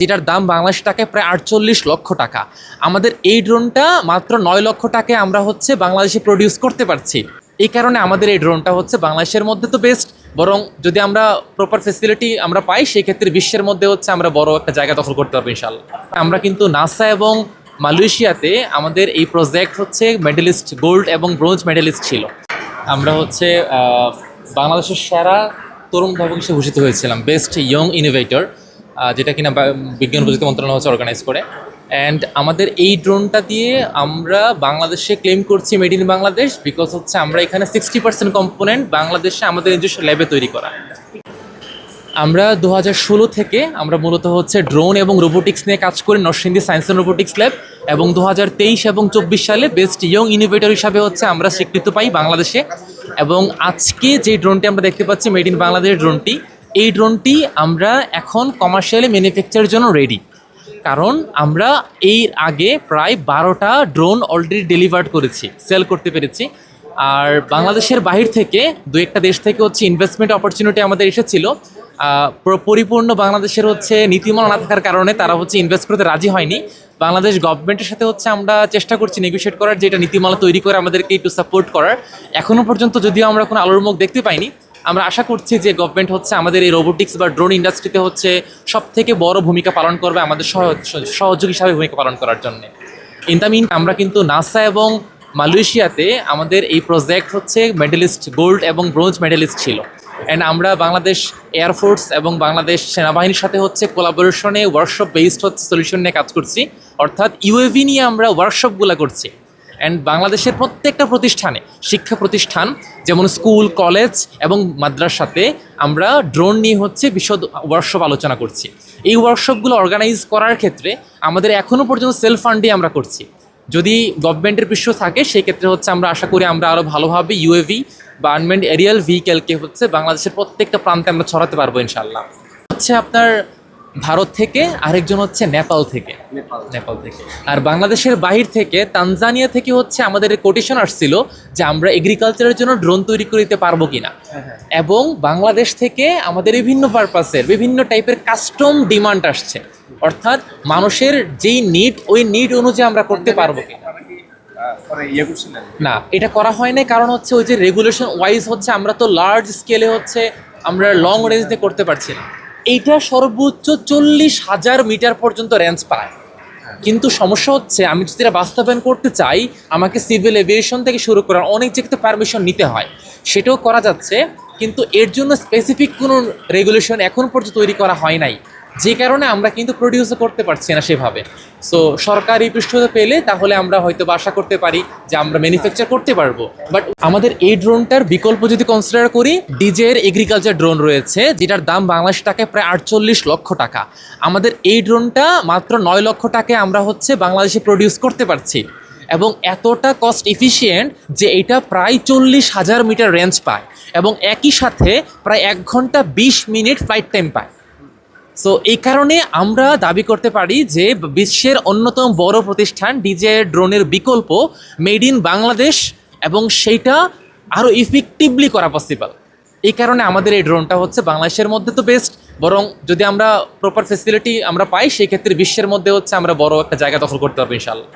যেটার দাম বাংলাদেশ টাকায় প্রায় ৪৮ লক্ষ টাকা। আমাদের এই ড্রোনটা মাত্র ৯ লক্ষ টাকায় আমরা হচ্ছে বাংলাদেশে প্রডিউস করতে পারছি। এই কারণে আমাদের এই ড্রোনটা হচ্ছে বাংলাদেশের মধ্যে তো বেস্ট, বরং যদি আমরা প্রপার ফেসিলিটি আমরা পাই সেই ক্ষেত্রে বিশ্বের মধ্যে হচ্ছে আমরা বড় একটা জায়গা দখল করতে পারবো ইনশাল্লাহ। আমরা কিন্তু নাসা এবং মালয়েশিয়াতে আমাদের এই প্রজেক্ট হচ্ছে মেডেলিস্ট, গোল্ড এবং ব্রোঞ্জ মেডেলিস্ট ছিল। আমরা হচ্ছে বাংলাদেশের সেরা তরুণ ধাবক হিসেবে ভূষিত হয়েছিলাম, বেস্ট ইয়ং ইনোভেটর, যেটা কিনা বিজ্ঞান প্রযুক্তি মন্ত্রণালয় হচ্ছে অর্গানাইজ করে। অ্যান্ড আমাদের এই ড্রোনটা দিয়ে আমরা বাংলাদেশে ক্লেম করছি মেড ইন বাংলাদেশ, বিকজ হচ্ছে আমরা এখানে 60% কম্পোনেন্ট বাংলাদেশে আমাদের নিজস্ব ল্যাবে তৈরি করা। আমরা 2016 থেকে আমরা মূলত হচ্ছে ড্রোন এবং রোবোটিক্স নিয়ে কাজ করি Narsingdi science and robotics lab, এবং 2023 এবং 24 সালে বেস্ট ইয়ং ইনোভেটর হিসাবে হচ্ছে আমরা স্বীকৃতি পাই বাংলাদেশে। এবং আজকে যে ড্রোনটি আমরা দেখতে পাচ্ছি মেড ইন বাংলাদেশ ড্রোনটি, এই ড্রোনটি আমরা এখন কমার্শিয়ালি ম্যানুফ্যাকচারের জন্য রেডি, কারণ আমরা এর আগে প্রায় 12টা ড্রোন অলরেডি ডেলিভার্ড করেছি, সেল করতে পেরেছি। আর বাংলাদেশের বাহির থেকে দু একটা দেশ থেকে হচ্ছে ইনভেস্টমেন্ট অপরচুনিটি আমাদের এসেছিল। পরিপূর্ণ বাংলাদেশের হচ্ছে নীতিমালা না থাকার কারণে তারা হচ্ছে ইনভেস্ট করতে রাজি হয়নি। বাংলাদেশ গভর্নমেন্টের সাথে হচ্ছে আমরা চেষ্টা করছি নেগোশিয়েট করার, যেটা নীতিমালা তৈরি করে আমাদেরকে একটু সাপোর্ট করার। এখনও পর্যন্ত যদিও আমরা কোনো আলোর মুখ দেখতে পাইনি, আমরা আশা করছি যে গভর্নমেন্ট হচ্ছে আমাদের এই রোবোটিক্স বা ড্রোন ইন্ডাস্ট্রিতে হচ্ছে সব থেকে বড় ভূমিকা পালন করবে আমাদের সহযোগী হিসাবে ভূমিকা পালন করার জন্য। ইন দ্য মিন আমরা কিন্তু নাসা এবং মালয়েশিয়াতে আমাদের এই প্রজেক্ট হচ্ছে মেডেলিস্ট, গোল্ড এবং ব্রোঞ্জ মেডেলিস্ট ছিল। অ্যান্ড আমরা বাংলাদেশ এয়ারফোর্স এবং বাংলাদেশ সেনাবাহিনীর সাথে হচ্ছে কোলাবোরেশনে ওয়ার্কশপ বেসড হচ্ছে সলিউশন নিয়ে কাজ করছি, অর্থাৎ ইউএভি নিয়ে আমরা ওয়ার্কশপগুলো করছি। অ্যান্ড বাংলাদেশের প্রত্যেকটা প্রতিষ্ঠানে, শিক্ষা প্রতিষ্ঠান যেমন স্কুল, কলেজ এবং মাদ্রাসাতে আমরা ড্রোন নিয়ে হচ্ছে বিশদ ওয়ার্কশপ আলোচনা করছি। এই ওয়ার্কশপগুলো অর্গানাইজ করার ক্ষেত্রে আমাদের এখনও পর্যন্ত সেলফ ফান্ডে আমরা করছি। যদি গভর্নমেন্টের পৃষ্ঠ থাকে সেই ক্ষেত্রে হচ্ছে আমরা আশা করি আমরা আরও ভালোভাবে ইউএভি বা আনম্যান্ড এরিয়াল ভেহিকেলকে হচ্ছে বাংলাদেশের প্রত্যেকটা প্রান্তে আমরা ছড়াতে পারবো ইনশাল্লাহ। হচ্ছে আপনার ভারত থেকে, আরেকজন হচ্ছে নেপাল থেকে। আর বাংলাদেশের বাহির থেকে তানজানিয়া থেকে হচ্ছে আমাদের কোটেশন আসছিল যে আমরা এগ্রিকালচারের জন্য ড্রোন তৈরি করে দিতে পারবো কিনা। এবং বাংলাদেশ থেকে আমাদের বিভিন্ন পারপাসের বিভিন্ন টাইপের কাস্টম ডিমান্ড আসছে, অর্থাৎ মানুষের যেই নিড ওই নিড অনুযায়ী আমরা করতে পারবো কিনা। না, এটা করা হয় না, কারণ হচ্ছে ওই যে রেগুলেশন ওয়াইজ হচ্ছে আমরা তো লার্জ স্কেলে হচ্ছে আমরা লং রেঞ্জে করতে পারছি না। এইটা সর্বোচ্চ 40,000 মিটার পর্যন্ত রেঞ্জ পায়। কিন্তু সমস্যা হচ্ছে আমি যদি এটা বাস্তবায়ন করতে চাই আমাকে সিভিল এভিয়েশন থেকে শুরু করার অনেক জায়গাতে পারমিশন নিতে হয়, সেটাও করা যাচ্ছে, কিন্তু এর জন্য স্পেসিফিক কোনো রেগুলেশন এখন পর্যন্ত তৈরি করা হয় নাই, যে কারণে আমরা কিন্তু প্রডিউসও করতে পারছি না সেভাবে। সো সরকারি পৃষ্ঠতা পেলে তাহলে আমরা হয়তো আশা করতে পারি যে আমরা ম্যানুফ্যাকচার করতে পারবো। বাট আমাদের এই ড্রোনটার বিকল্প যদি কনসিডার করি, ডিজের এগ্রিকালচার ড্রোন রয়েছে যেটার দাম বাংলাদেশ টাকায় প্রায় ৪৮ লক্ষ টাকা। আমাদের এই ড্রোনটা মাত্র ৯ লক্ষ টাকায় আমরা হচ্ছে বাংলাদেশে প্রডিউস করতে পারছি, এবং এতটা কস্ট এফিসিয়েন্ট যে এটা প্রায় 40,000 মিটার রেঞ্জ পায়, এবং একই সাথে প্রায় 1 ঘন্টা 20 মিনিট ফ্লাইট টাইম পায়। সো এই কারণে আমরা দাবি করতে পারি যে বিশ্বের অন্যতম বড় প্রতিষ্ঠান ডিজে ড্রোনের বিকল্প মেড ইন বাংলাদেশ, এবং সেইটা আরও ইফেক্টিভলি করা পসিবল। এই কারণে আমাদের এই ড্রোনটা হচ্ছে বাংলাদেশের মধ্যে তো বেস্ট, বরং যদি আমরা প্রপার ফেসিলিটি আমরা পাই সেই ক্ষেত্রে বিশ্বের মধ্যে হচ্ছে আমরা বড় একটা জায়গা দখল করতে পারবো ইনশাল্লাহ।